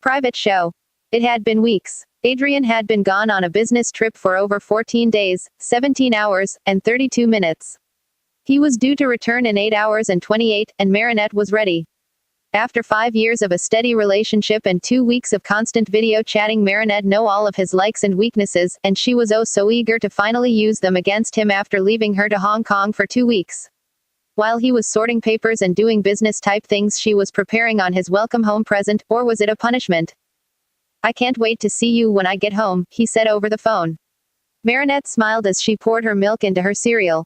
Private show. It had been weeks. Adrian had been gone on a business trip for over 14 days, 17 hours, and 32 minutes. He was due to return in 8 hours and 28, and Marinette was ready. After 5 years of a steady relationship and 2 weeks of constant video chatting, Marinette knew all of his likes and weaknesses, and she was oh so eager to finally use them against him after leaving her to Hong Kong for 2 weeks. While he was sorting papers and doing business-type things, she was preparing on his welcome home present, or was it a punishment? "I can't wait to see you when I get home," he said over the phone. Marinette smiled as she poured her milk into her cereal.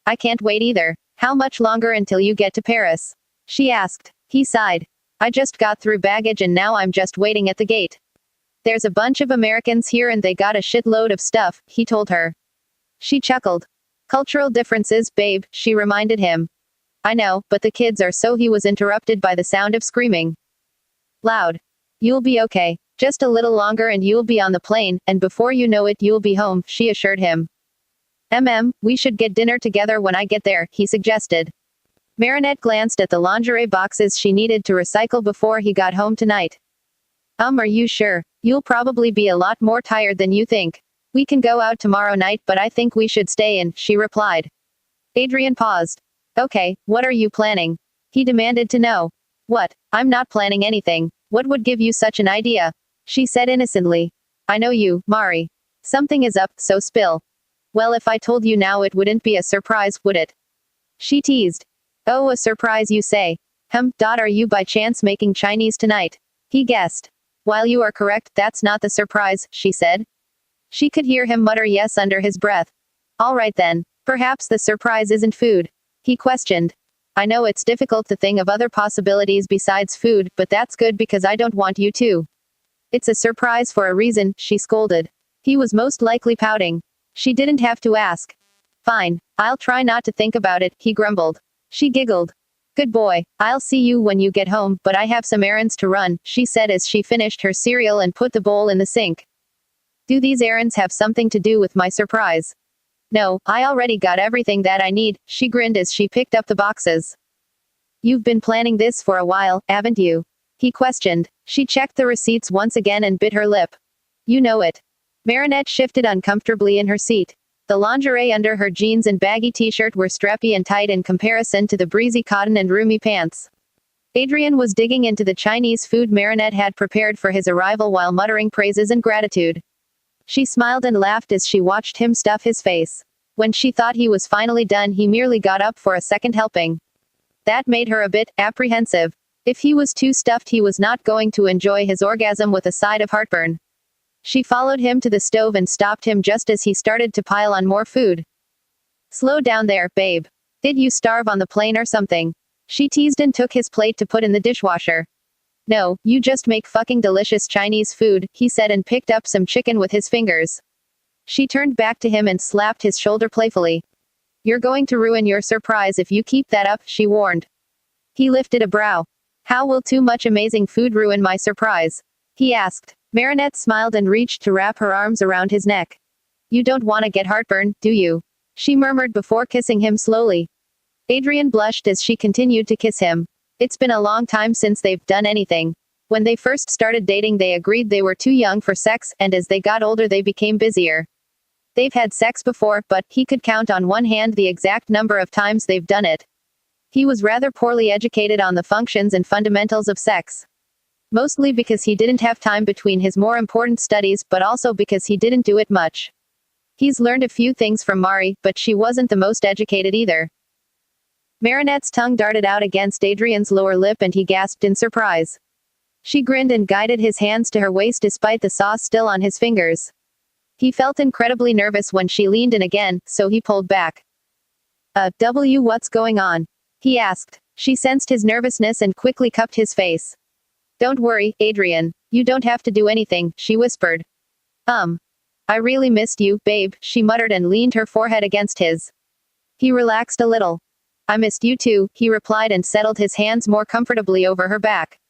"I can't wait either. How much longer until you get to Paris?" she asked. He sighed. "I just got through baggage and now I'm just waiting at the gate. There's a bunch of Americans here and they got a shitload of stuff," he told her. She chuckled. "Cultural differences, babe," she reminded him. "I know, but the kids are so..." He was interrupted by the sound of screaming. Loud. "You'll be okay. Just a little longer and you'll be on the plane, and before you know it you'll be home," she assured him. We should get dinner together when I get there," he suggested. Marinette glanced at the lingerie boxes she needed to recycle before he got home tonight. Are you sure? You'll probably be a lot more tired than you think. We can go out tomorrow night, but I think we should stay in," she replied. Adrian paused. "Okay, what are you planning?" he demanded to know. "What? I'm not planning anything. What would give you such an idea?" she said innocently. "I know you, Mari. Something is up, so spill." "Well, if I told you now it wouldn't be a surprise, would it?" she teased. "Oh, a surprise you say? Are you by chance making Chinese tonight?" he guessed. "While you are correct, that's not the surprise," she said. She could hear him mutter yes under his breath. "All right then. Perhaps the surprise isn't food?" he questioned. "I know it's difficult to think of other possibilities besides food, but that's good because I don't want you to." "It's a surprise for a reason," she scolded. He was most likely pouting. She didn't have to ask. "Fine. I'll try not to think about it," he grumbled. She giggled. "Good boy. I'll see you when you get home, but I have some errands to run," she said as she finished her cereal and put the bowl in the sink. "Do these errands have something to do with my surprise?" "No, I already got everything that I need," she grinned as she picked up the boxes. "You've been planning this for a while, haven't you?" he questioned. She checked the receipts once again and bit her lip. "You know it." Marinette shifted uncomfortably in her seat. The lingerie under her jeans and baggy t-shirt were strappy and tight in comparison to the breezy cotton and roomy pants. Adrian was digging into the Chinese food Marinette had prepared for his arrival while muttering praises and gratitude. She smiled and laughed as she watched him stuff his face. When she thought he was finally done, he merely got up for a second helping. That made her a bit apprehensive. If he was too stuffed, he was not going to enjoy his orgasm with a side of heartburn. She followed him to the stove and stopped him just as he started to pile on more food. "Slow down there, babe. Did you starve on the plane or something?" she teased and took his plate to put in the dishwasher. "No, you just make fucking delicious Chinese food," he said and picked up some chicken with his fingers. She turned back to him and slapped his shoulder playfully. "You're going to ruin your surprise if you keep that up," she warned. He lifted a brow. "How will too much amazing food ruin my surprise?" he asked. Marinette smiled and reached to wrap her arms around his neck. "You don't want to get heartburn, do you?" she murmured before kissing him slowly. Adrian blushed as she continued to kiss him. It's been a long time since they've done anything. When they first started dating, they agreed they were too young for sex, and as they got older they became busier. They've had sex before, but he could count on one hand the exact number of times they've done it. He was rather poorly educated on the functions and fundamentals of sex. Mostly because he didn't have time between his more important studies, but also because he didn't do it much. He's learned a few things from Mari, but she wasn't the most educated either. Marinette's tongue darted out against Adrian's lower lip and he gasped in surprise. She grinned and guided his hands to her waist despite the sauce still on his fingers. He felt incredibly nervous when she leaned in again, so he pulled back. What's going on?" he asked. She sensed his nervousness and quickly cupped his face. "Don't worry, Adrian. You don't have to do anything," she whispered. I really missed you, babe," she muttered and leaned her forehead against his. He relaxed a little. "I missed you too," he replied and settled his hands more comfortably over her back.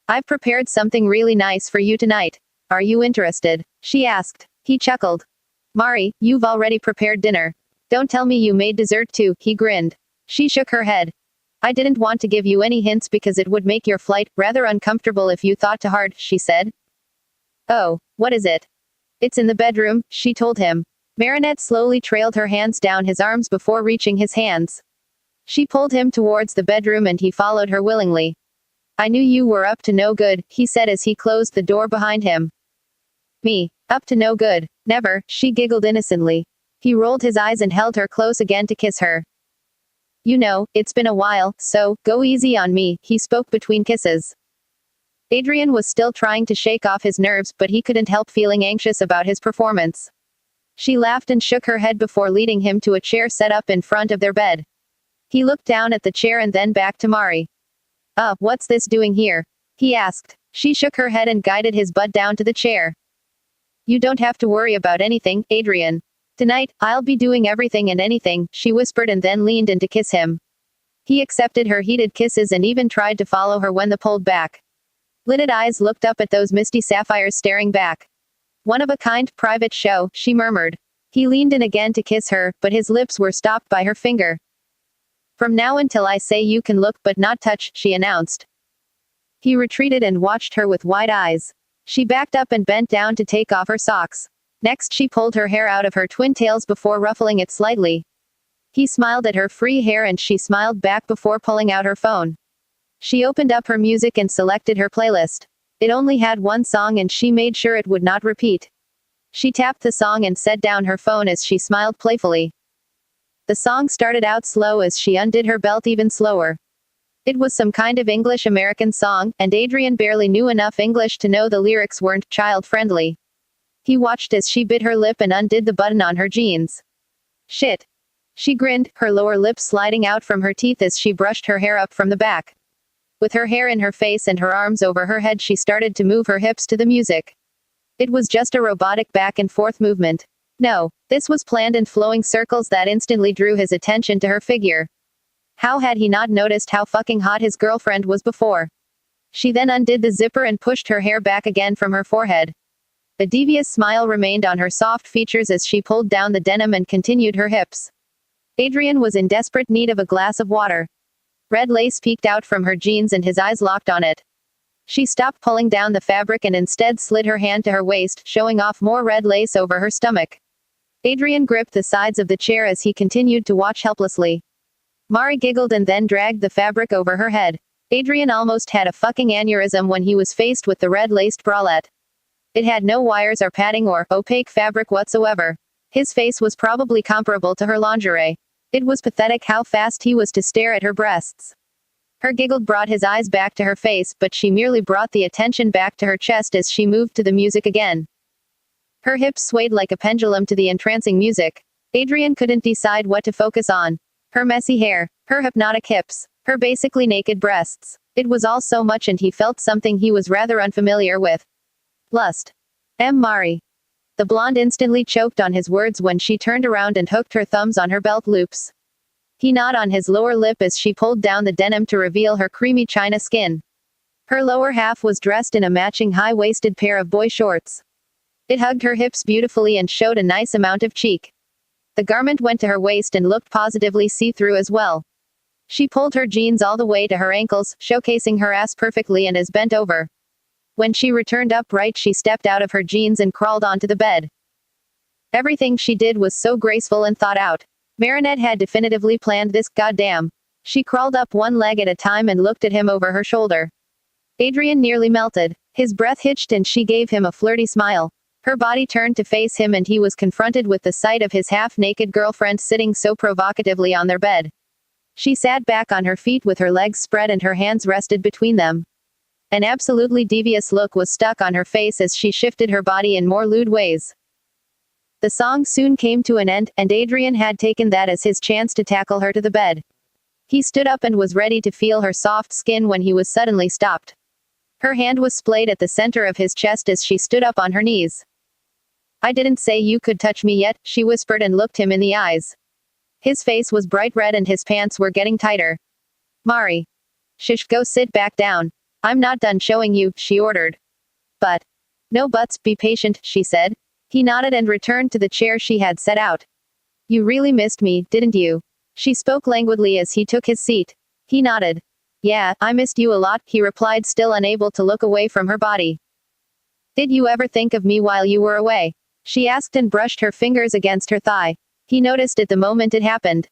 "I've prepared something really nice for you tonight. Are you interested?" she asked. He chuckled. "Mari, you've already prepared dinner. Don't tell me you made dessert too," he grinned. She shook her head. I didn't want to give you any hints because it would make your flight rather uncomfortable if you thought too hard, she said. Oh, what is it? It's in the bedroom, she told him. Marinette slowly trailed her hands down his arms before reaching his hands. She pulled him towards the bedroom and he followed her willingly. I knew you were up to no good, he said as he closed the door behind him. Me? Up to no good? Never, she giggled innocently. He rolled his eyes and held her close again to kiss her. You know, it's been a while, so, go easy on me, he spoke between kisses. Adrian was still trying to shake off his nerves, but he couldn't help feeling anxious about his performance. She laughed and shook her head before leading him to a chair set up in front of their bed. He looked down at the chair and then back to Mari. What's this doing here? He asked. She shook her head and guided his butt down to the chair. You don't have to worry about anything, Adrian. Tonight, I'll be doing everything and anything, she whispered and then leaned in to kiss him. He accepted her heated kisses and even tried to follow her when they pulled back. Lidded eyes looked up at those misty sapphires staring back. One of a kind, private show, she murmured. He leaned in again to kiss her, but his lips were stopped by her finger. From now until I say you can look but not touch, she announced. He retreated and watched her with wide eyes. She backed up and bent down to take off her socks. Next she pulled her hair out of her twin tails before ruffling it slightly. He smiled at her free hair and she smiled back before pulling out her phone. She opened up her music and selected her playlist. It only had one song and she made sure it would not repeat. She tapped the song and set down her phone as she smiled playfully. The song started out slow as she undid her belt even slower. It was some kind of English-American song, and Adrian barely knew enough English to know the lyrics weren't child-friendly. He watched as she bit her lip and undid the button on her jeans. Shit. She grinned, her lower lip sliding out from her teeth as she brushed her hair up from the back. With her hair in her face and her arms over her head, she started to move her hips to the music. It was just a robotic back and forth movement. No, this was planned in flowing circles that instantly drew his attention to her figure. How had he not noticed how fucking hot his girlfriend was before? She then undid the zipper and pushed her hair back again from her forehead. A devious smile remained on her soft features as she pulled down the denim and continued her hips. Adrian was in desperate need of a glass of water. Red lace peeked out from her jeans and his eyes locked on it. She stopped pulling down the fabric and instead slid her hand to her waist, showing off more red lace over her stomach. Adrian gripped the sides of the chair as he continued to watch helplessly. Mari giggled and then dragged the fabric over her head. Adrian almost had a fucking aneurysm when he was faced with the red-laced bralette. It had no wires or padding or opaque fabric whatsoever. His face was probably comparable to her lingerie. It was pathetic how fast he was to stare at her breasts. Her giggle brought his eyes back to her face, but she merely brought the attention back to her chest as she moved to the music again. Her hips swayed like a pendulum to the entrancing music. Adrian couldn't decide what to focus on. Her messy hair, her hypnotic hips, her basically naked breasts. It was all so much and he felt something he was rather unfamiliar with. Lust. Mari. The blonde instantly choked on his words when she turned around and hooked her thumbs on her belt loops. He gnawed on his lower lip as she pulled down the denim to reveal her creamy china skin. Her lower half was dressed in a matching high-waisted pair of boy shorts. It hugged her hips beautifully and showed a nice amount of cheek. The garment went to her waist and looked positively see-through as well. She pulled her jeans all the way to her ankles, showcasing her ass perfectly and is bent over. When she returned upright, she stepped out of her jeans and crawled onto the bed. Everything she did was so graceful and thought out. Marinette had definitively planned this, goddamn. She crawled up one leg at a time and looked at him over her shoulder. Adrian nearly melted. His breath hitched and she gave him a flirty smile. Her body turned to face him and he was confronted with the sight of his half-naked girlfriend sitting so provocatively on their bed. She sat back on her feet with her legs spread and her hands rested between them. An absolutely devious look was stuck on her face as she shifted her body in more lewd ways. The song soon came to an end, and Adrian had taken that as his chance to tackle her to the bed. He stood up and was ready to feel her soft skin when he was suddenly stopped. Her hand was splayed at the center of his chest as she stood up on her knees. I didn't say you could touch me yet, she whispered and looked him in the eyes. His face was bright red and his pants were getting tighter. Mari. Shush, go sit back down. I'm not done showing you, she ordered. But. No buts, be patient, she said. He nodded and returned to the chair she had set out. You really missed me, didn't you? She spoke languidly as he took his seat. He nodded. Yeah, I missed you a lot, he replied, still unable to look away from her body. Did you ever think of me while you were away? She asked and brushed her fingers against her thigh. He noticed it the moment it happened.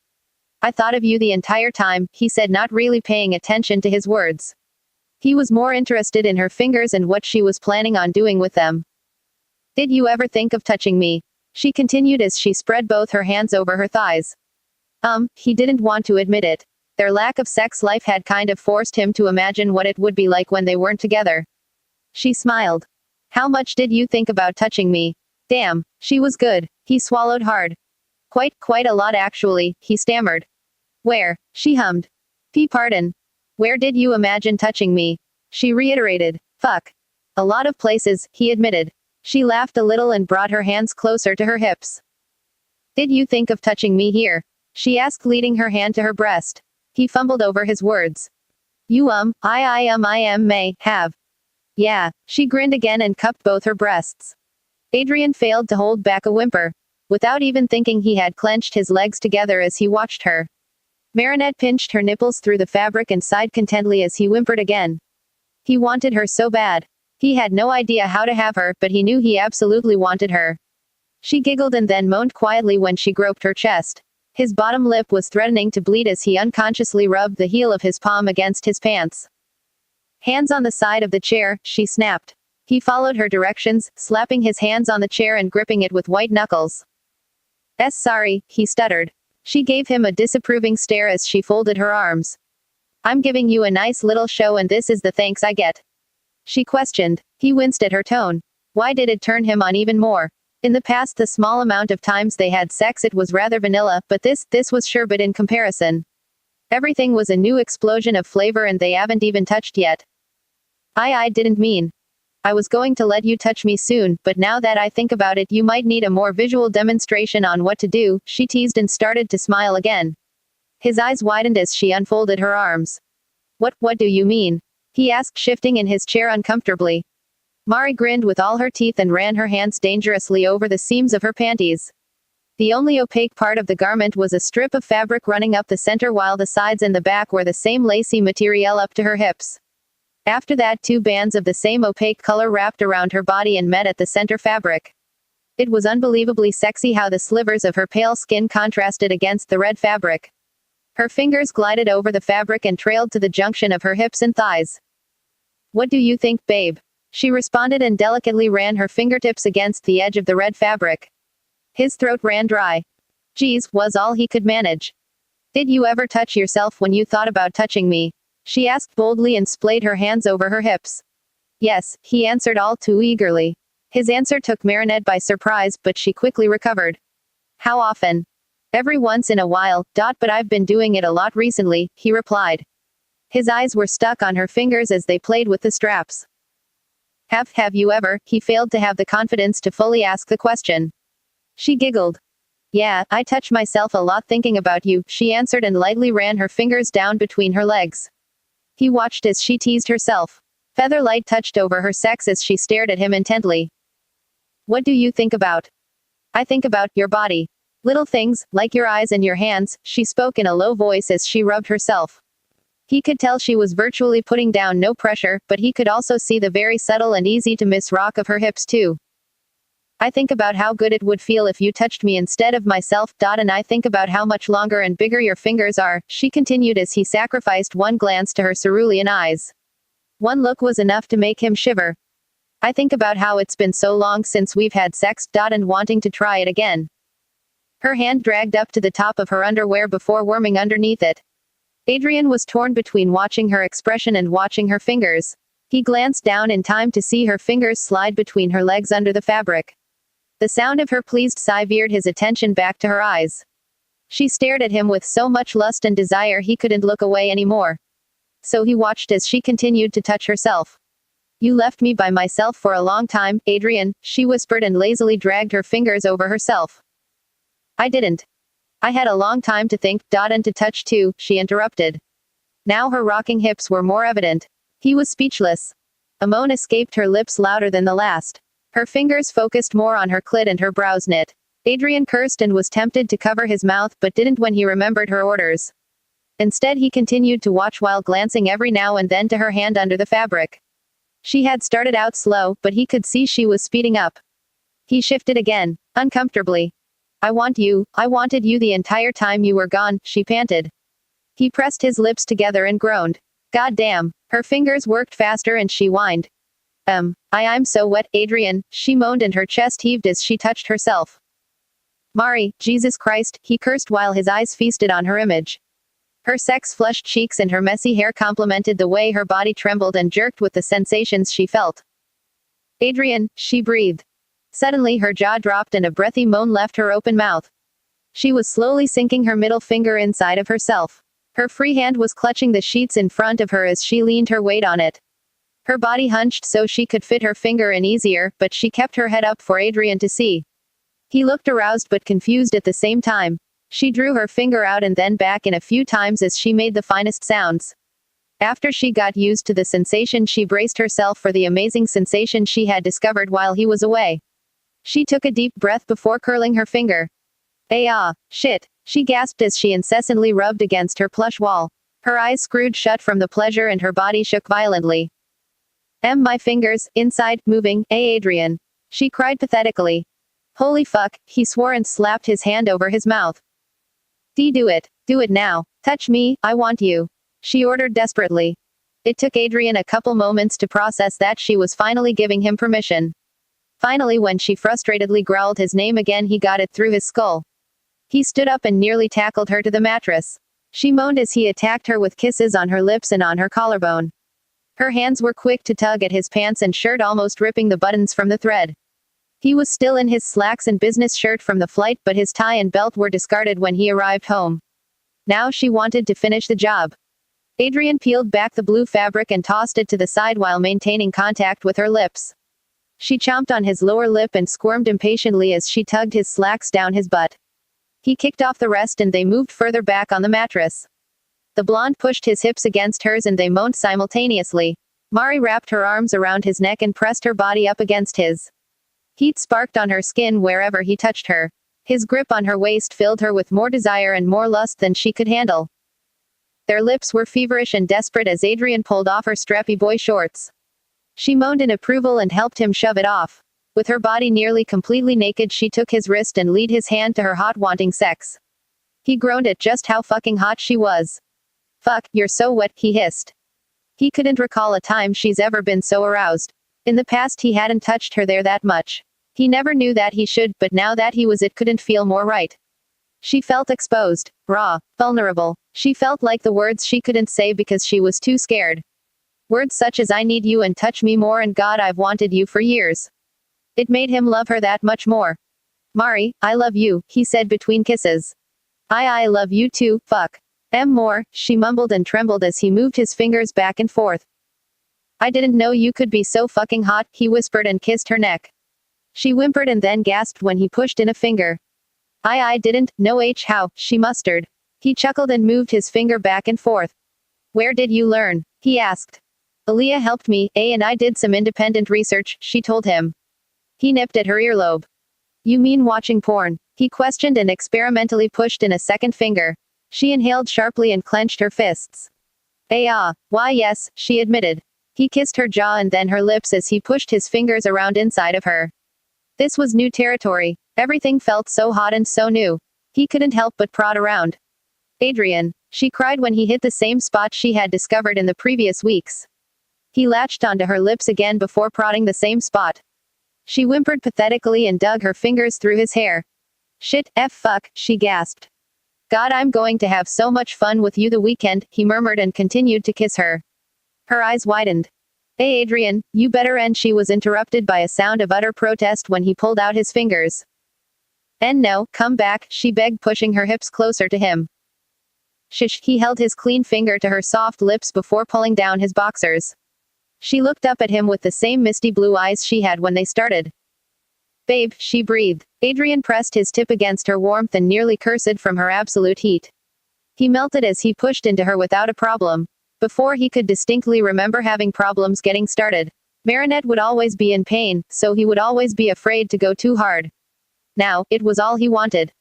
I thought of you the entire time, he said, not really paying attention to his words. He was more interested in her fingers and what she was planning on doing with them. Did you ever think of touching me? She continued as she spread both her hands over her thighs. He didn't want to admit it. Their lack of sex life had kind of forced him to imagine what it would be like when they weren't together. She smiled. How much did you think about touching me? Damn, she was good. He swallowed hard. Quite a lot actually, he stammered. Where? She hummed. Pardon. Where did you imagine touching me? She reiterated. Fuck. A lot of places, he admitted. She laughed a little and brought her hands closer to her hips. Did you think of touching me here? She asked, leading her hand to her breast. He fumbled over his words. You I may have. Yeah, she grinned again and cupped both her breasts. Adrian failed to hold back a whimper. Without even thinking, he had clenched his legs together as he watched her. Marinette pinched her nipples through the fabric and sighed contentedly as he whimpered again. He wanted her so bad. He had no idea how to have her, but he knew he absolutely wanted her. She giggled and then moaned quietly when she groped her chest. His bottom lip was threatening to bleed as he unconsciously rubbed the heel of his palm against his pants. Hands on the side of the chair, she snapped. He followed her directions, slapping his hands on the chair and gripping it with white knuckles. Sorry, he stuttered. She gave him a disapproving stare as she folded her arms. I'm giving you a nice little show and this is the thanks I get. She questioned. He winced at her tone. Why did it turn him on even more? In the past, the small amount of times they had sex, it was rather vanilla, but this was sherbet in comparison. Everything was a new explosion of flavor and they haven't even touched yet. I didn't mean. I was going to let you touch me soon, but now that I think about it, you might need a more visual demonstration on what to do, she teased and started to smile again. His eyes widened as she unfolded her arms. What do you mean? He asked, shifting in his chair uncomfortably. Mari grinned with all her teeth and ran her hands dangerously over the seams of her panties. The only opaque part of the garment was a strip of fabric running up the center, while the sides and the back were the same lacy material up to her hips. After that, 2 bands of the same opaque color wrapped around her body and met at the center fabric. It was unbelievably sexy how the slivers of her pale skin contrasted against the red fabric. Her fingers glided over the fabric and trailed to the junction of her hips and thighs. What do you think, babe? She responded and delicately ran her fingertips against the edge of the red fabric. His throat ran dry. Geez, was all he could manage. Did you ever touch yourself when you thought about touching me? She asked boldly and splayed her hands over her hips. Yes, he answered all too eagerly. His answer took Marinette by surprise, but she quickly recovered. How often? Every once in a while, but I've been doing it a lot recently, he replied. His eyes were stuck on her fingers as they played with the straps. Have you ever? He failed to have the confidence to fully ask the question. She giggled. Yeah, I touch myself a lot thinking about you, she answered and lightly ran her fingers down between her legs. He watched as she teased herself. Featherlight touched over her sex as she stared at him intently. What do you think about? I think about your body. Little things, like your eyes and your hands, she spoke in a low voice as she rubbed herself. He could tell she was virtually putting down no pressure, but he could also see the very subtle and easy to miss rock of her hips too. I think about how good it would feel if you touched me instead of myself, and I think about how much longer and bigger your fingers are, she continued as he sacrificed one glance to her cerulean eyes. One look was enough to make him shiver. I think about how it's been so long since we've had sex, and wanting to try it again. Her hand dragged up to the top of her underwear before worming underneath it. Adrian was torn between watching her expression and watching her fingers. He glanced down in time to see her fingers slide between her legs under the fabric. The sound of her pleased sigh veered his attention back to her eyes. She stared at him with so much lust and desire he couldn't look away anymore. So he watched as she continued to touch herself. You left me by myself for a long time, Adrian, she whispered and lazily dragged her fingers over herself. I didn't. I had a long time to think, and to touch too, she interrupted. Now her rocking hips were more evident. He was speechless. A moan escaped her lips louder than the last. Her fingers focused more on her clit and her brows knit. Adrian cursed and was tempted to cover his mouth but didn't when he remembered her orders. Instead he continued to watch while glancing every now and then to her hand under the fabric. She had started out slow, but he could see she was speeding up. He shifted again, uncomfortably. I wanted you the entire time you were gone, she panted. He pressed his lips together and groaned. God damn. Her fingers worked faster and she whined. I'm so wet, Adrian, she moaned and her chest heaved as she touched herself. Mari, Jesus Christ, he cursed while his eyes feasted on her image. Her sex-flushed cheeks and her messy hair complemented the way her body trembled and jerked with the sensations she felt. Adrian, she breathed. Suddenly her jaw dropped and a breathy moan left her open mouth. She was slowly sinking her middle finger inside of herself. Her free hand was clutching the sheets in front of her as she leaned her weight on it. Her body hunched so she could fit her finger in easier, but she kept her head up for Adrian to see. He looked aroused but confused at the same time. She drew her finger out and then back in a few times as she made the finest sounds. After she got used to the sensation, she braced herself for the amazing sensation she had discovered while he was away. She took a deep breath before curling her finger. Shit, she gasped as she incessantly rubbed against her plush wall. Her eyes screwed shut from the pleasure and her body shook violently. My fingers, inside, moving, Adrian. She cried pathetically. Holy fuck, he swore and slapped his hand over his mouth. Do it. Do it now. Touch me, I want you. She ordered desperately. It took Adrian a couple moments to process that she was finally giving him permission. Finally, when she frustratedly growled his name again, he got it through his skull. He stood up and nearly tackled her to the mattress. She moaned as he attacked her with kisses on her lips and on her collarbone. Her hands were quick to tug at his pants and shirt, almost ripping the buttons from the thread. He was still in his slacks and business shirt from the flight, but his tie and belt were discarded when he arrived home. Now she wanted to finish the job. Adrian peeled back the blue fabric and tossed it to the side while maintaining contact with her lips. She chomped on his lower lip and squirmed impatiently as she tugged his slacks down his butt. He kicked off the rest and they moved further back on the mattress. The blonde pushed his hips against hers and they moaned simultaneously. Mari wrapped her arms around his neck and pressed her body up against his. Heat sparked on her skin wherever he touched her. His grip on her waist filled her with more desire and more lust than she could handle. Their lips were feverish and desperate as Adrian pulled off her strappy boy shorts. She moaned in approval and helped him shove it off. With her body nearly completely naked, she took his wrist and lead his hand to her hot, wanting sex. He groaned at just how fucking hot she was. Fuck, you're so wet, he hissed. He couldn't recall a time she's ever been so aroused. In the past he hadn't touched her there that much. He never knew that he should, but now that he was, it couldn't feel more right. She felt exposed, raw, vulnerable. She felt like the words she couldn't say because she was too scared. Words such as I need you and touch me more and God I've wanted you for years. It made him love her that much more. Mari, I love you, he said between kisses. I love you too, fuck. More, she mumbled and trembled as he moved his fingers back and forth. I didn't know you could be so fucking hot, he whispered and kissed her neck. She whimpered and then gasped when he pushed in a finger. I didn't know how, she mustered. He chuckled and moved his finger back and forth. Where did you learn? He asked. Aaliyah helped me, and I did some independent research, she told him. He nipped at her earlobe. You mean watching porn? He questioned and experimentally pushed in a second finger. She inhaled sharply and clenched her fists. Why yes, she admitted. He kissed her jaw and then her lips as he pushed his fingers around inside of her. This was new territory. Everything felt so hot and so new. He couldn't help but prod around. Adrian, she cried when he hit the same spot she had discovered in the previous weeks. He latched onto her lips again before prodding the same spot. She whimpered pathetically and dug her fingers through his hair. Shit, fuck, she gasped. God, I'm going to have so much fun with you the weekend, he murmured and continued to kiss her. Her eyes widened. Hey Adrian, you better, and she was interrupted by a sound of utter protest when he pulled out his fingers. And no, come back, she begged, pushing her hips closer to him. Shush, he held his clean finger to her soft lips before pulling down his boxers. She looked up at him with the same misty blue eyes she had when they started. Babe, she breathed. Adrian pressed his tip against her warmth and nearly cursed from her absolute heat. He melted as he pushed into her without a problem. Before he could distinctly remember having problems getting started. Marinette would always be in pain, so he would always be afraid to go too hard. Now, it was all he wanted.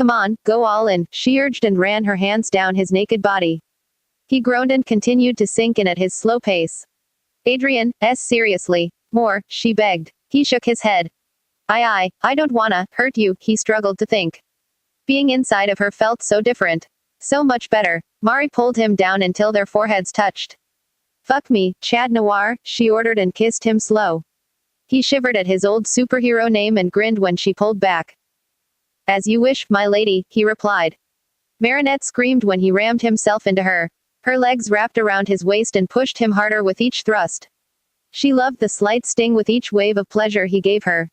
Come on, go all in, she urged and ran her hands down his naked body. He groaned and continued to sink in at his slow pace. Adrian, seriously. More, she begged. He shook his head. I don't wanna hurt you, he struggled to think. Being inside of her felt so different. So much better. Mari pulled him down until their foreheads touched. Fuck me, Chad Noir, she ordered and kissed him slow. He shivered at his old superhero name and grinned when she pulled back. As you wish, my lady, he replied. Marinette screamed when he rammed himself into her. Her legs wrapped around his waist and pushed him harder with each thrust. She loved the slight sting with each wave of pleasure he gave her.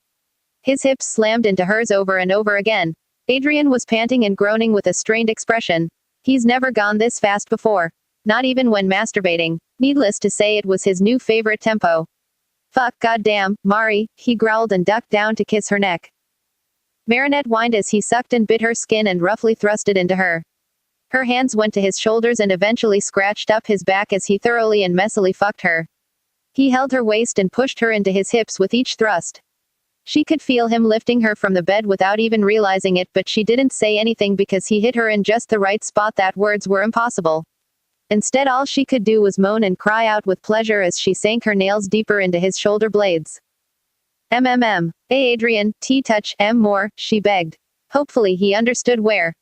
His hips slammed into hers over and over again. Adrian was panting and groaning with a strained expression. He's never gone this fast before. Not even when masturbating. Needless to say, it was his new favorite tempo. Fuck, goddamn, Mari, he growled and ducked down to kiss her neck. Marinette whined as he sucked and bit her skin and roughly thrust it into her. Her hands went to his shoulders and eventually scratched up his back as he thoroughly and messily fucked her. He held her waist and pushed her into his hips with each thrust. She could feel him lifting her from the bed without even realizing it, but she didn't say anything because he hit her in just the right spot that words were impossible. Instead, all she could do was moan and cry out with pleasure as she sank her nails deeper into his shoulder blades. Adrian, touch, more, she begged. Hopefully he understood where.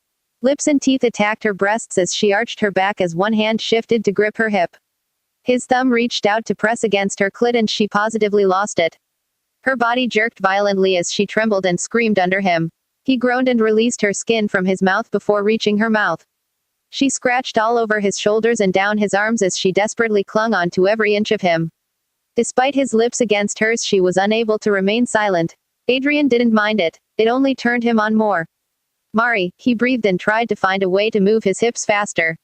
Lips and teeth attacked her breasts as she arched her back as one hand shifted to grip her hip. His thumb reached out to press against her clit and she positively lost it. Her body jerked violently as she trembled and screamed under him. He groaned and released her skin from his mouth before reaching her mouth. She scratched all over his shoulders and down his arms as she desperately clung on to every inch of him. Despite his lips against hers, she was unable to remain silent. Adrian didn't mind it. It only turned him on more. Mari, he breathed and tried to find a way to move his hips faster.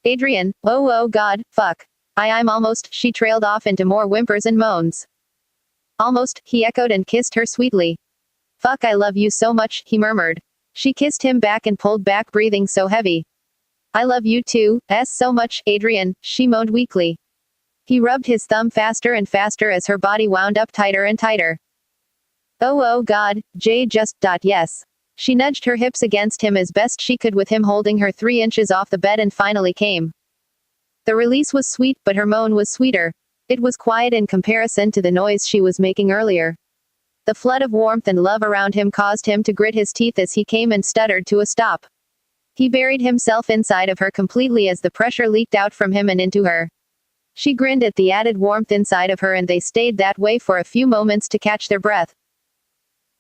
Adrian, oh god, fuck. I'm almost, she trailed off into more whimpers and moans. Almost, he echoed and kissed her sweetly. Fuck, I love you so much, he murmured. She kissed him back and pulled back, breathing so heavy. I love you too, so much, Adrian, she moaned weakly. He rubbed his thumb faster and faster as her body wound up tighter and tighter. Oh god, yes. She nudged her hips against him as best she could with him holding her 3 inches off the bed and finally came. The release was sweet, but her moan was sweeter. It was quiet in comparison to the noise she was making earlier. The flood of warmth and love around him caused him to grit his teeth as he came and stuttered to a stop. He buried himself inside of her completely as the pressure leaked out from him and into her. She grinned at the added warmth inside of her and they stayed that way for a few moments to catch their breath.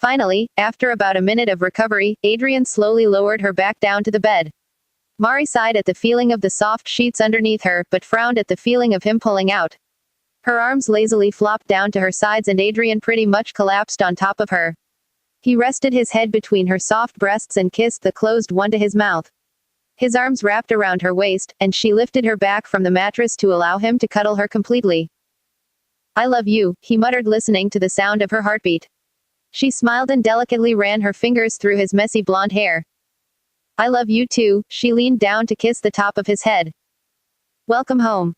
Finally, after about a minute of recovery, Adrian slowly lowered her back down to the bed. Mari sighed at the feeling of the soft sheets underneath her, but frowned at the feeling of him pulling out. Her arms lazily flopped down to her sides and Adrian pretty much collapsed on top of her. He rested his head between her soft breasts and kissed the closed one to his mouth. His arms wrapped around her waist, and she lifted her back from the mattress to allow him to cuddle her completely. I love you, he muttered, listening to the sound of her heartbeat. She smiled and delicately ran her fingers through his messy blonde hair. I love you too, she leaned down to kiss the top of his head. Welcome home.